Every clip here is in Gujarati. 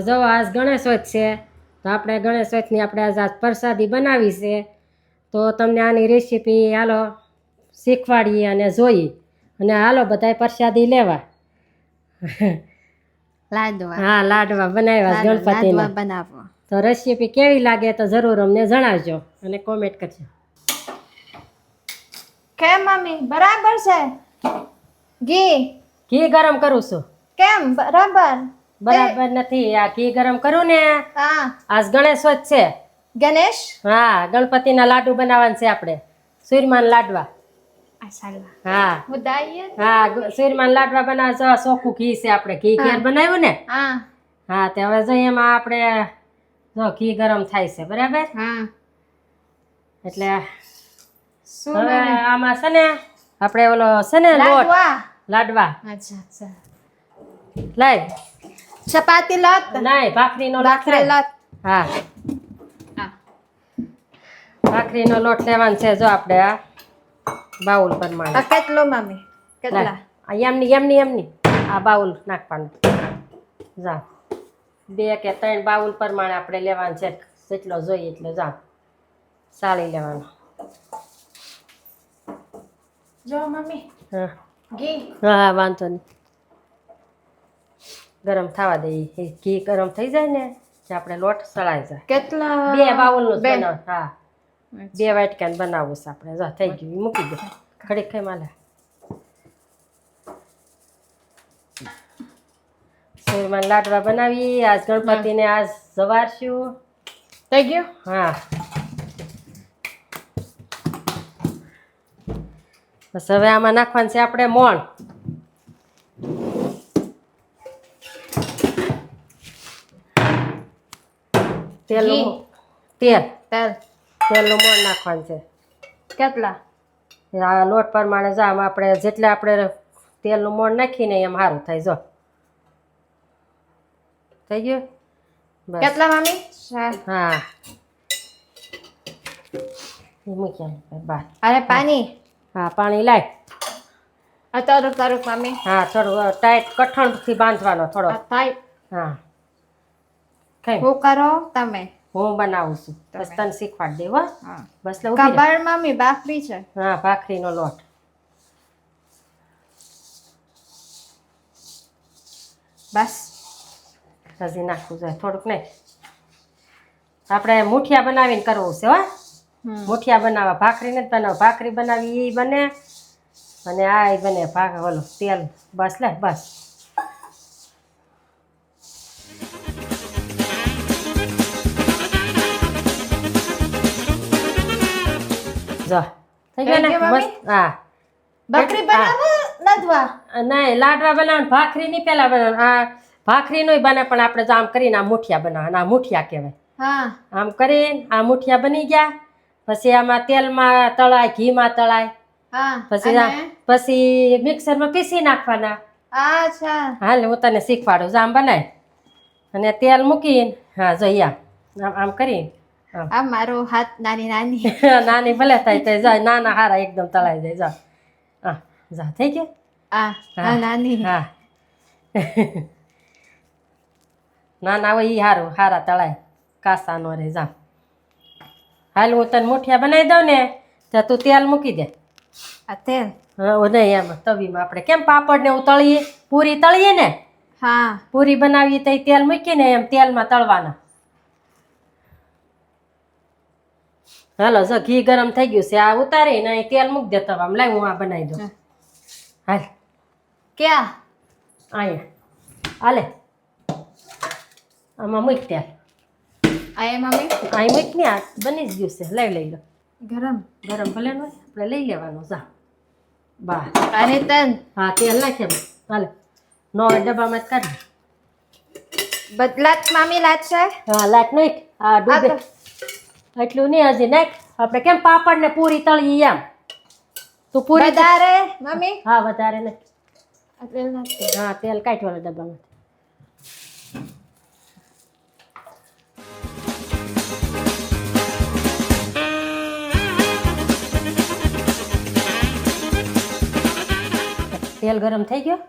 જો આજ ગણેશોત્સવ છે તો આપણે ગણેશોત્સવની આપણે આજ પ્રસાદી બનાવી છે તો તમને આની રેસીપી હાલો શીખવાડીએ અને જોઈએ અને હાલો બધાય પ્રસાદી લેવા. લાડવા. હા લાડવા બનાવ્યા ગણપતિના બનાવો. તો રેસીપી કેવી લાગે તો જરૂર અમને જણાવજો અને કોમેન્ટ કરજો. કેમ મમ્મી બરાબર છે? ઘી ગરમ કરું છું. કેમ બરાબર? બરાબર નથી. આ ઘી ગરમ કરું ને હા. આજ ગણેશોત્સવ છે. ગણેશ? હા ગણપતિના લાડુ બનાવવાના છે આપણે. સુરમાન લાડવા. હા હા સુરમાન લાડવા બનાવવા ચોખ્ખું ઘી છે આપણે ઘી ઘેર બનાવ્યું ને. હા હા તે હવે જો એમાં આપણે જો ઘી ગરમ થાય છે બરાબર. હા એટલે હવે આમાં છે ને આપણે ઓલો છે ને લોટ લાડવા. અચ્છા અચ્છા. લાય ચપાતી લોટ નહીં ભાખરીનો લોટ. હા ભાખરીનો લોટ લેવાનો છે. જો આપણે આ બાઉલ પ્રમાણે કેટલો મમ્મી? કેટલા? એમની આ બાઉલ નાખવાનું. જા 2 કે 3 બાઉલ પ્રમાણે આપણે લેવાનું છે. જેટલો જોઈએ એટલે જા સાળી લેવાનો. જો મમ્મી હા ઘી. હા વાંધો નહીં. ગરમ થવા દઈએ. ઘી ગરમ થઈ જાય ને કે આપણે લોટ સળાઈ જાય. કેટલા? 2 બાઉલનું જ બનાવ. હા 2 વાટકાનું બનાવવું છે આપણે. જો થઈ ગયું મૂકી દે ઘડીક ખાઈ માલે. સુરમાન લાડવા બનાવી આજ ગણપતિને આજ સવારશું. થઈ ગયું? હા બસ હવે આમાં નાખવાનું છે આપણે મોણ. તેલનું મોણ નાખવાનું છે. કેટલા? આ લોટ પ્રમાણે જા આમાં આપણે જેટલે આપણે તેલનું મોણ નાખીને એમ સારું થાય. જો થઈ ગયું. કેટલા મમ્મી? હા મૂક્યા બહાર. અરે પાણી. હા પાણી લાય. થોડુંક મમ્મી. હા થોડું ટાઈટ કઠણથી બાંધવાનો થોડો. હા હું કરો તમે? હું બનાવું છું બસ તને શીખવાડ દે. હો બસ ખબર મમ્મી ભાખરી છે. હા ભાખરીનો લોટ. બસ હજી નાખવું જોઈએ થોડુંક. નહીં આપણે મુઠિયા બનાવીને કરવું છે. હો મુઠિયા બનાવવા ભાખરી નથી બનાવવા. ભાખરી બનાવી એ બને અને આ બને ઓલો તેલ. બસ લે બસ. જો થઈ ગયો ને મસ્ત. હા ભાખરી બનાવવા લાડવા નહીં લાડવા બનાવવાનું. ભાખરી નહીં પેલા બનાવવાનું. આ ભાખરી નો બને પણ આપણે જો આમ કરીને આ મુઠિયા બનાવવાના. આ મુઠિયા કહેવાય. હા આમ કરીને આ મુઠિયા બની ગયા. પછી આમાં તેલમાં તળાય ઘીમાં તળાય. પછી મિક્સરમાં પીસી નાખવાના. અચ્છા હાલ હું તને શીખવાડું. આમ બનાય અને તેલ મૂકીને હા જોઈએ આમ કરીને આ મારો હાથ નાની નાની ભલે થાય તો જાય. નાના હારા એકદમ તળાઈ જાય. જા હા જા થઈ ગયા. નાની હા નાના હોય એ સારું હારા તળાય. કાસા નો રે. જા હાલ હું તને મુઠિયા બનાવી દઉં ને તો તું તેલ મૂકી દે. તેલ? હા નહીં એમાં તવીમાં આપણે કેમ પાપડ ને એવું તળીએ પૂરી તળીએ ને. હા પૂરી બનાવીએ તો તેલ મૂકીને એમ તેલમાં તળવાના. હાલો જો ઘી ગરમ થઈ ગયું છે. આ ઉતારીને તેલ મૂકી દે તવામાં. લાવ હું આ બનાવી દઉં. હાલ ક્યાં? અહીંયા હાલે આમાં મૂક તેલ. મમ્મી અહીં મૂક ને. આ બની જ ગયું છે. લઈ લો. ગરમ ભલે નો આપણે લઈ લેવાનું. જા બા અને તન હા તેલ નાખે. હાલે નો ડબ્બામાં જ કાઢી. બદલાત મમ્મી લાગશે. હા લાટ નાખ. આ ડૂબે એટલું નહીં હજી નાખ. આપણે કેમ પાપડ ને પૂરી તળીએ એમ. તું પૂરી વધારે મમ્મી? હા વધારે નાખ. તેલ નાખ. હા તેલ કાઢવાનું ડબ્બામાં. તેલ ગરમ થઈ ગયો?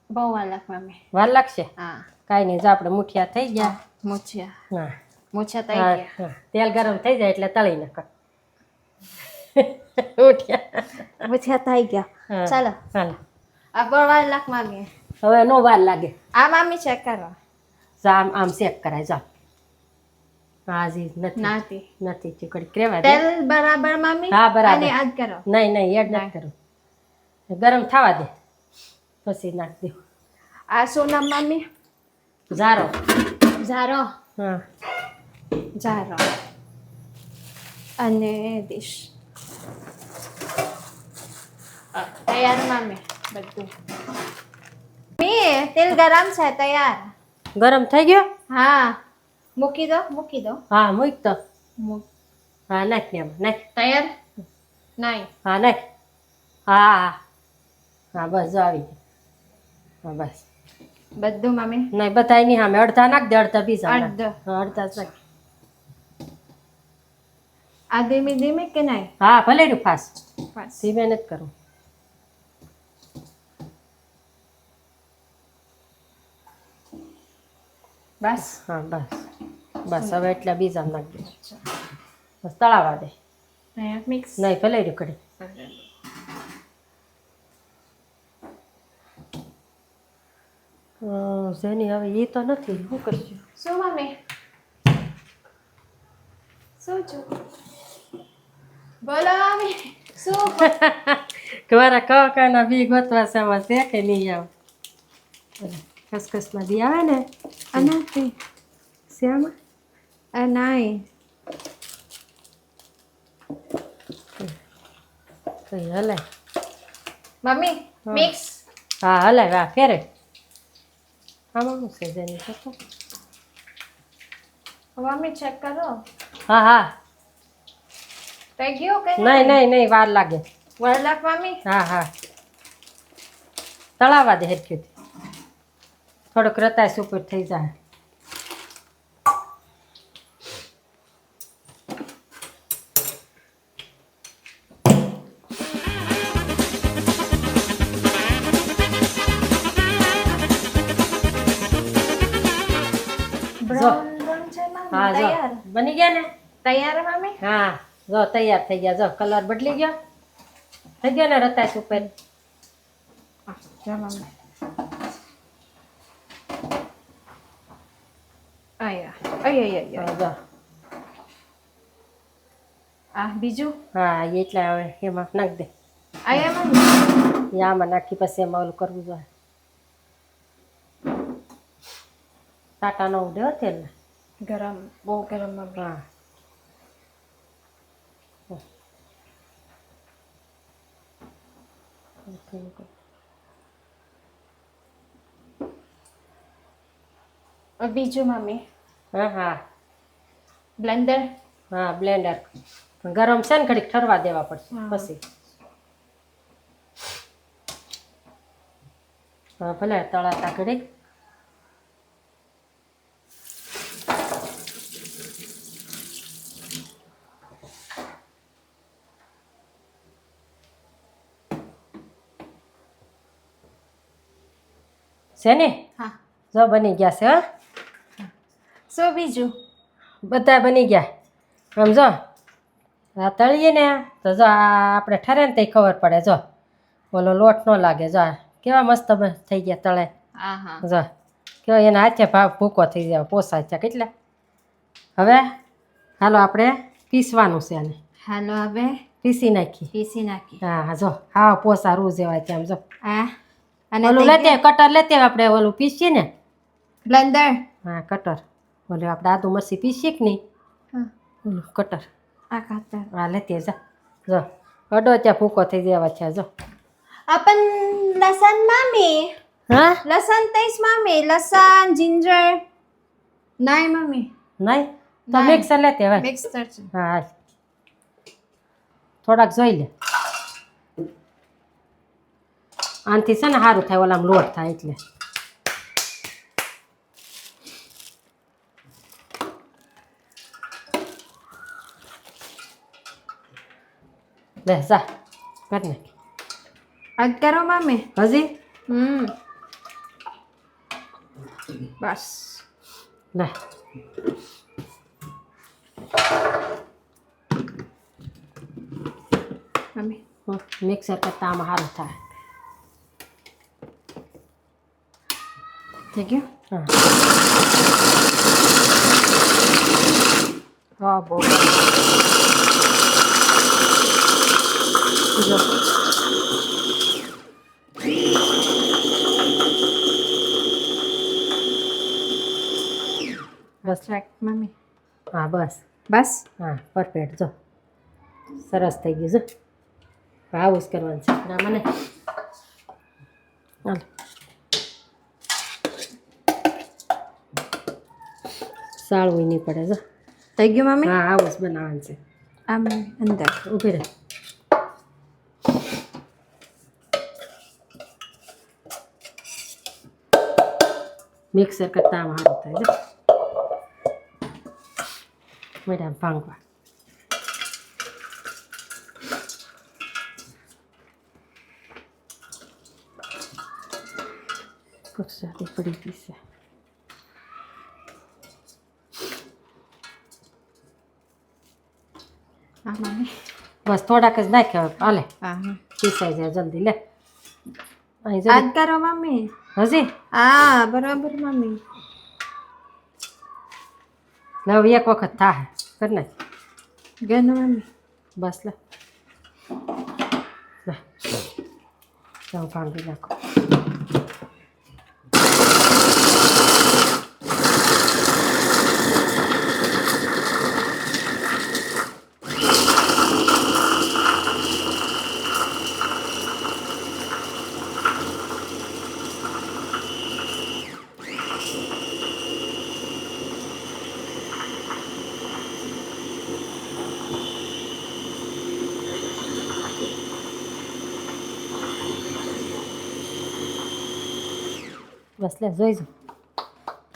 બહુ વાર લાગે મમ્મી. વાર લાગશે? હા કાંઈ નહીં જો આપણે મુઠિયા થઈ ગયા. મૂછ્યા હા મૂછ્યા થઈ હા, ગયા. હા. તેલ ગરમ થઈ જાય એટલે તળી નાખ. મુઠિયા. મૂછ્યા થઈ ગયા. હા. ચાલો હાલો આ બળવા લાખ મામી. હવે નો વાર લાગે. આ મામી ચેક કરો. જા આમ શેક કરાય જા. હાજી નથી નાતી નથી ચીકડી કેવા દે. તેલ બરાબર મામી. હા, બરાબર. અને આજ કરો. નહીં નહીં એડ નથી કરું. ગરમ થવા દે પછી નાખ દે. આ શું નામ મામી? ઝારો. ઝારો. હા ઝારો અને ડીશ તૈયાર મામી બધું. તેલ ગરમ છે તૈયાર. ગરમ થઈ ગયો. હા મૂકી દો. હા મૂક તો. મૂક. હા નાખ ને આમાં નાખ. તૈયાર નહીં. હા નાખ. હા હા હા બસ જો આવી ગયું. હા બસ બધું મામી. નહીં બધાય નહીં સામે અડધા નાખ દે અડધા બીજા નાખ. અડધો. હા અડધા જ નાખ. આ ધીમે ધીમે કે નહીં? હા ભલે રહ્યું ફાસ્ટ. બસ. ધીમે નથી કરું. બસ હા બસ બસ હવે એટલા બીજા નાખ દે. બસ તળાવા દે. મિક્સ. નહીં ભલે રહ્યું કડી. જેની હવે એ તો નથી શું કરશું. શું મમ્મી? શું છું? બોલો મમ્મી. શું? મારા કાકાના બી ગોતવા છે આમાં છે કે નહીં આવે. ખસખસના બી આવે ને અનાથી શ્યામાં નહીં. કઈ હલાય. Mummy mix. હા હલાય હા ફેરે. આમાં શું છે જેની તો. મમ્મી ચેક કરો. હા હા થઈ ગયું કે નહીં નહીં નહીં વાર લાગે. વરલાક મમ્મી. હા હા તળાવા દે હેરખ્યુંથી. થોડોક રતાશ ઉપર થઈ જાય. બ્રાઉન બ્રાઉન છે હા મમ્મી. જો તૈયાર. બની ગયા ને. તૈયાર મમ્મી. હા જો તૈયાર થઈ ગયા. જો કલર બદલી ગયો. થઈ ગયો ને રતાશ ઉપર. જો મમ્મી. આયા. જો આ બીજું. હા એટલે હવે એમાં નાખ દે. આયા મમ્મી. એ આમાં નાખી પછી એમાં ઓલું કરવું જોઈએ. ટાટા ન ઉડે હો તેલ. ગરમ બહુ ગરમ મમ્મી. હા બીજું મમ્મી. હા હા બ્લેન્ડર. હા બ્લેન્ડર ગરમ છે ને ઘડીક ઠરવા દેવા પડશે હા. પછી. હા ભલે તળાતા ઘડીક. છે ને હા. જો બની ગયા છે. હા શું બીજું? બધા બની ગયા. આમ જો આ તળીએ ને તો જો આ આપણે ઠરે ને તો ખબર પડે. જો ઓલો લોટ ન લાગે. જો આ કેવા મસ્ત થઈ ગયા તળે. હા હા. જો કેવા એના હાથે ભાવ ભૂકો થઈ જાય પોસાય છે કેટલા. હવે હાલો આપણે પીસવાનું છે આને. હાલો હવે પીસી નાખી. પીસી નાખી. હા હા જો હા પોસા રૂ જેવાય તેમ જો. આ અને ઓલું લેતે કટર લેતે આપણે ઓલું પીસીએ ને. બ્લેન્ડર. હા કટર ઓલું આપણે આદુ મરચી પીસીએ કે નહીં ઓલું કટર. આ કાતર. હા લેતે જા જો અડો ત્યાં ભૂકો થઈ જવા છે જો. अपन लसन मम्मी. હા लसन तेज मम्मी. लसन जिंजर. नहीं मम्मी. નહીં તો નહીં. મિક્સર લેતે હવે. मिक्सर છે. હા હાલ. થોડાક જોઈ લે. આનાથી છે ને સારું થાય ઓલામાં લોટ થાય એટલે. લે જા કર નાખ. आज करो मम्मी. હજી हम्म. બસ લે મમ્મી મિક્સર કરતાં આમાં સારું થાય. થઈ ગયું. હા હા બહુ જો બસ મમ્મી હા બસ બસ હા પરફેક્ટ જો સરસ થઈ ગયું જો આવું જ કરવાનું છે ના મને હાલ સાળવું નહીં પડે જો થઈ ગયું મમ્મી. હા આવું જ બનાવવાનું છે આમ અંદર ઊભી રહે મિક્સર કરતાં આમ સારું થાય જો મેડમ ભાંગવા ગુજરાતી પડી ગઈ છે હા મમ્મી. બસ થોડાક જ નાખ્યા હાલે હા હા પીસાઈ જાય જલ્દી લે અહીં આજ જલ્દી કરો મમ્મી. હજી હા બરાબર મમ્મી. લે હવે એક વખત થાય કર નાખ ગયો મમ્મી. બસ લે લે હું ભાંગી નાખો બસ લે જોઈજો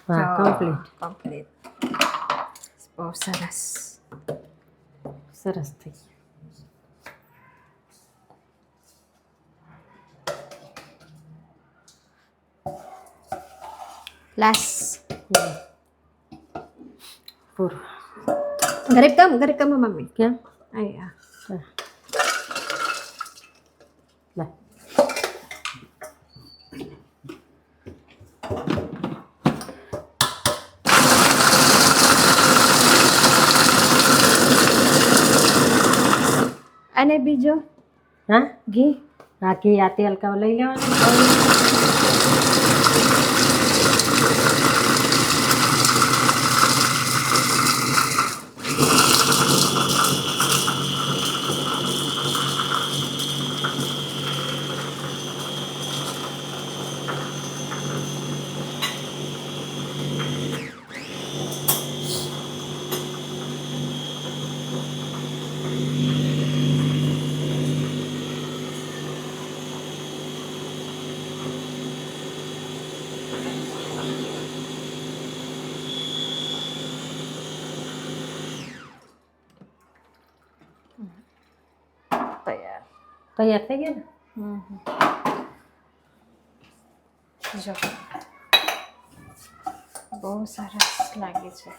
હા કમ્પ્લીટ કમ્પ્લીટ. બહુ સરસ. સરસ થઈ લાસ પૂરું ઘરે કમ મમ્મી. કેમ અહીંયા હા. લે અને બીજો હા ઘી. આ ઘી આ તેલ કાવ લઈ લેવાનું તૈયાર. તૈયાર થઈ ગયા ને જો બહુ સરસ લાગે છે.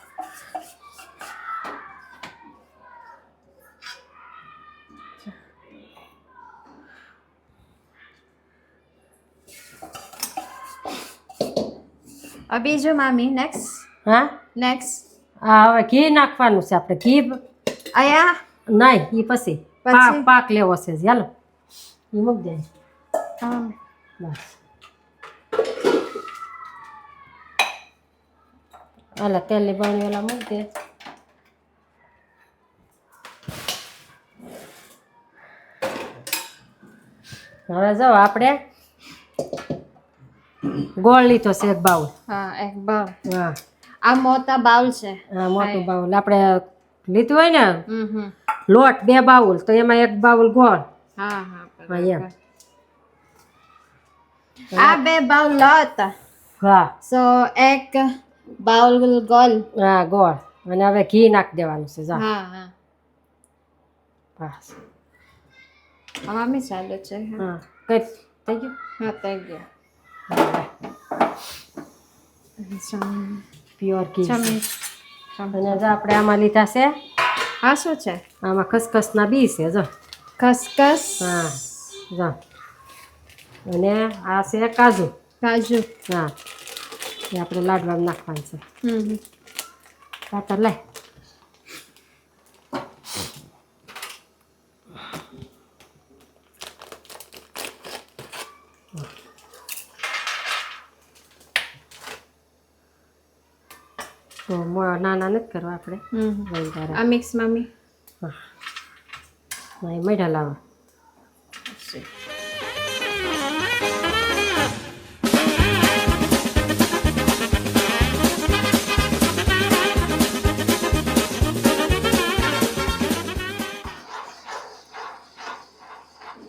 બીજો મામી નેક્સ્ટ હા હા હવે ઘી નાખવાનું છે આપણે ઘી અહીંયા નહીં એ પછી પાક લેવો છે ચાલો એ મૂક દે બસ હાલા તેલની બરણી ઓલા મૂક દે હવે જો આપણે ગોળ લીધો છે એક બાઉલ હા એક બાઉલ. હા આ મોટા બાઉલ છે. હા મોટું બાઉલ આપણે લીધું હોય ને હમ લોટ 2 બાઉલ તો એમાં 1 બાઉલ ગોળ હા હા હા એમ આ 2 બાઉલ લોટ હા સો એક બાઉલ ગોળ. હા ગોળ અને હવે ઘી નાખી દેવાનું છે જા હા હા બસ મમ્મી ચાલુ છે. હા કઈ થઈ ગયું હા થઈ ગયો. પ્યોર ઘી છે. ચમચી. અને જો આપણે આમાં લીધા છે, આ શું છે? આમાં ખસખસના બી છે જો. ખસખસ. હા જો. અને આ છે કાજુ. કાજુ. હા એ આપણે લાડવામાં નાખવાનું છે. હમ. પાતર લાય. તો નાના નથી કરવા આપણે. આ મિક્સ મમ્મી. હા એ મૈડા લાવો.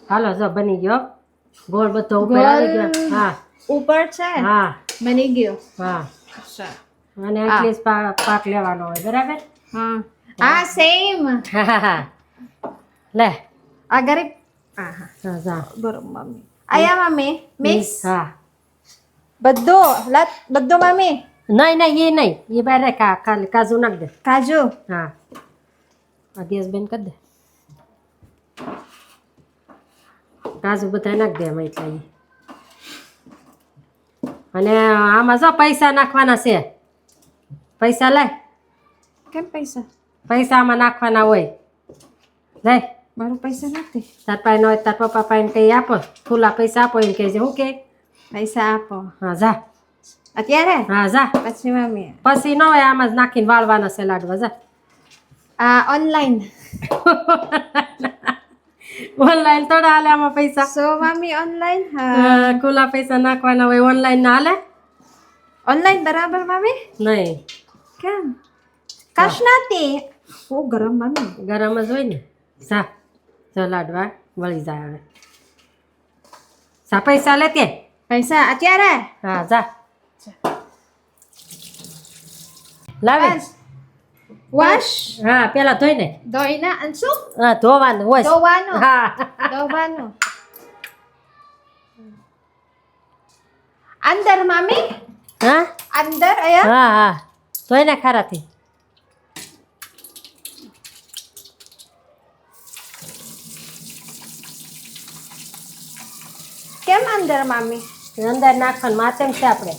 હાલો જો બની ગયો ગોળ બધો ઉપર આવી ગયો. હા ઉપર છે. હા બની ગયો. હા અને એટલી જ પાક લેવાનો હોય બરાબર. હા આ સેમ. હા હા લે આ ગરીબ. હા હા હા જા. બરોબર મમ્મી. આયા મમ્મી મિક્સ. હા બધો બધો મમ્મી. નહીં નહીં એ નહીં એ બાર ખાલી કાજુ નાખ દે. કાજુ. હા આ ગેસ બંધ કરી દે. કાજુ બધા નાખ દે એમાં એટલા. અને આમાં જો પૈસા નાખવાના છે. પૈસા લાય. કેમ પૈસા? પૈસા આમાં નાખવાના હોય. લે મારું પૈસા નથી. તાર પાસે ન હોય તાર પપ્પા પાસે કઈ આપો. ખુલ્લા પૈસા આપો એમ કહેજે. શું કે પૈસા આપો. હા જા. અત્યારે? હા જા. પછી મમ્મી. પછી ન હોય આમાં જ નાખીને વાળવાના છે લાડવા. જા. આ ઓનલાઈન. ઓનલાઈન થોડા હાલે આમાં પૈસા. સો મમ્મી ઓનલાઈન. હા ખુલ્લા પૈસા નાખવાના હોય. ઓનલાઈન ના હાલે. ઓનલાઈન બરાબર મમ્મી? નહીં કેમ? કશ નથી. ઓ ગરમ મમ્મી. ગરમ જ હોય ને. જા જો લાડવા વળી જાય હવે. જા પૈસા લે તે. પૈસા અત્યારે? હા જા. લાવે. વોશ. હા પેલા ધોઈ ને. ધોઈના અને શું? હા ધોવાનું હોય. ધોવાનું. હા ધોવાનું. અંદર મમ્મી. હા અંદર આયા. હા હા ધોઈ ને ખારાથી. કેમ અંદર મમ્મી? અંદર નાખવાનું માથેમ છે આપણે.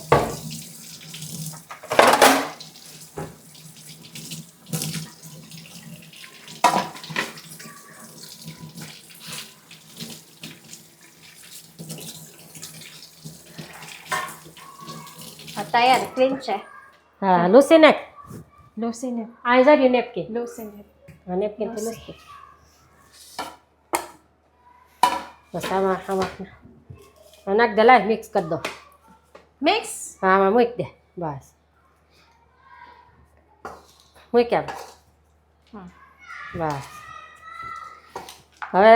તૈયાર ક્લીન છે. હા લૂસી નાખ. લૂસીને. આ જરી નેપકીન. લૂસીને. હા નેપકીન થી લૂસી. બસ આમાં નાખ દે. લાય મિક્સ કરી દો. મિક્સ. હા આમાં મૂક દે. બસ મૂક્યા. બસ હવે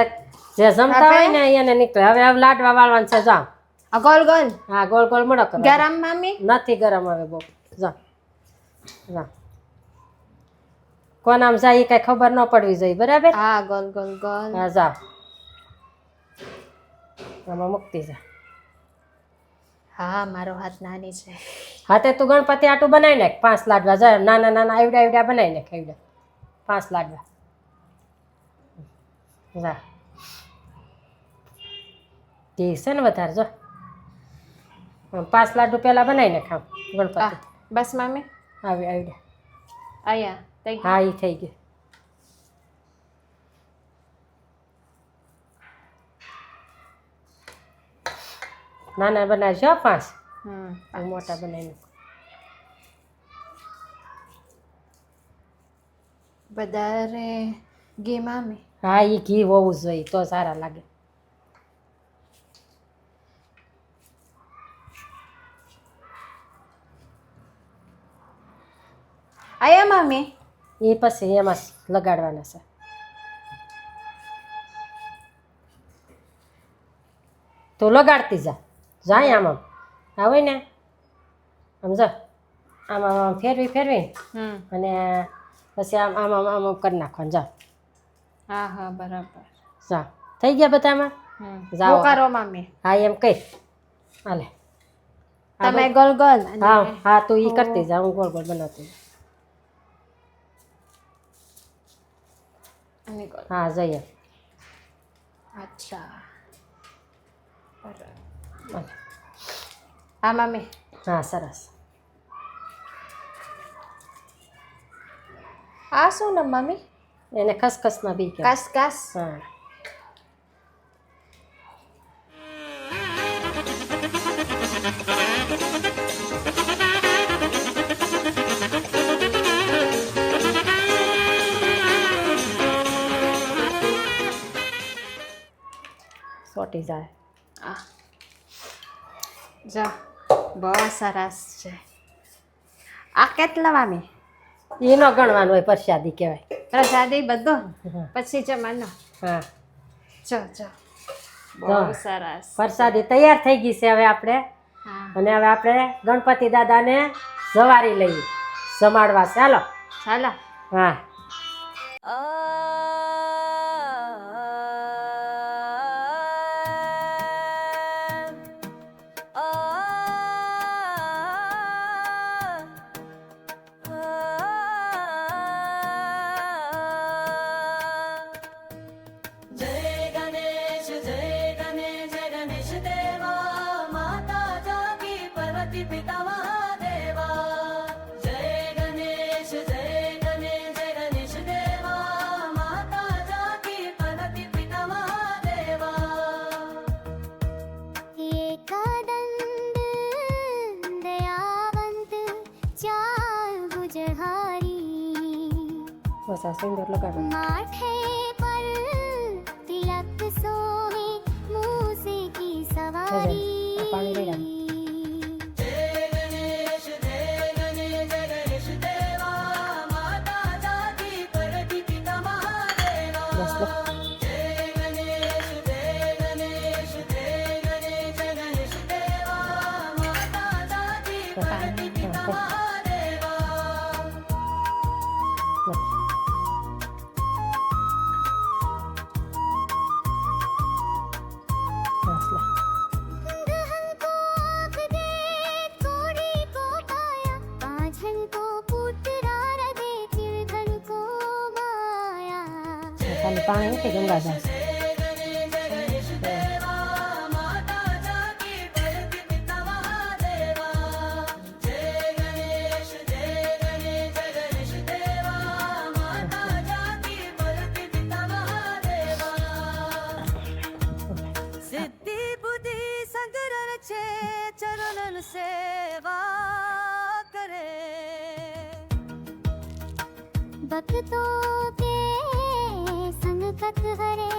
જે જમતા હોય ને એને નીકળે. હવે લાડવા વાળવાનું છે. જાઓ. આ ગોલ ગોલ. હા ગોળ ગોળ મોડો કરો. ગરમ મમ્મી? નથી ગરમ હવે બહુ. જા જા. કોણ આમ જાય કઈ ખબર ન પડવી જોઈએ બરાબર. હા ગોલ ગોલ ગોલ. હા જા આમાં મૂકતી જા. હા મારો હાથ નાની છે. હાથે તું ગણપતિ આટું બનાવી નાખ. 5 લાડવા જા. નાના નાના આવડા આવડા બનાવી નાખ. આવડા 5 લાડવા જા. ઠીક છે ને વધારે જો. 5 લાડુ પેલા બનાવી નાખ. આમ ગણપતિ. બસ મમ્મી. આવી આવડ્યા. આયા થઈ ગયું. હા એ થઈ ગયું. નાના બનાવજો 5. મોટા બનાવીને. વધારે ઘી મમ્મી. હા એ ઘી હોવું જોઈએ તો સારા લાગે. આયા મમ્મી. એ પછી એમાં લગાડવાના છે. તો લગાડતી જા. જાય આમ હા હોય ને આમ જા. આમાં ફેરવી અને પછી આમ કરી નાખવાનું. જા. હા હા બરાબર. જા થઈ ગયા બધામાં. જાઓ કરો મમ્મી. હા એમ કઈ હાલે. તમે ગોલ ગોલ અને હા હા તું ઈ કરતી જા, હું ગોળ ગોળ બનાવતી જાઉં. અમે ગોલ. હા જઈએ. અચ્છા ભલે. હા મમ્મી. હા સરસ. આ શું ને મમ્મી? એને ખસખસના બી કહેવાય. કસકસ. હા સોટી જાય. આ જો બહુ સરસ છે. આ કેટલા મમ્મી? એ ન ગણવાનું હોય, પ્રસાદી કહેવાય. પ્રસાદી બધો હા. પછી જમાનો. હા જો જો જો. બહુ સરસ. પ્રસાદી તૈયાર થઈ ગઈ છે હવે આપણે. હા અને હવે આપણે ગણપતિ દાદાને સવારી લઈએ જમાડવા. ચાલો. ચાલો. હા બસ આ સિંદૂર લગાડો. माथे पर तिलक सोहे मूसे की सवारी આ પાણી લઈ આવ. બસ લો. બસ લો. दुल्हन को आँख दे कोड़ी को पाया पाँचन को पुत्रार दे तिरधन को माया ખાલી પાણી નથી ગંગા જાય. સિદ્ધિ બુદ્ધિ સંગરન છે ચરણન સેવા કરે भक्तों के संग कत हरे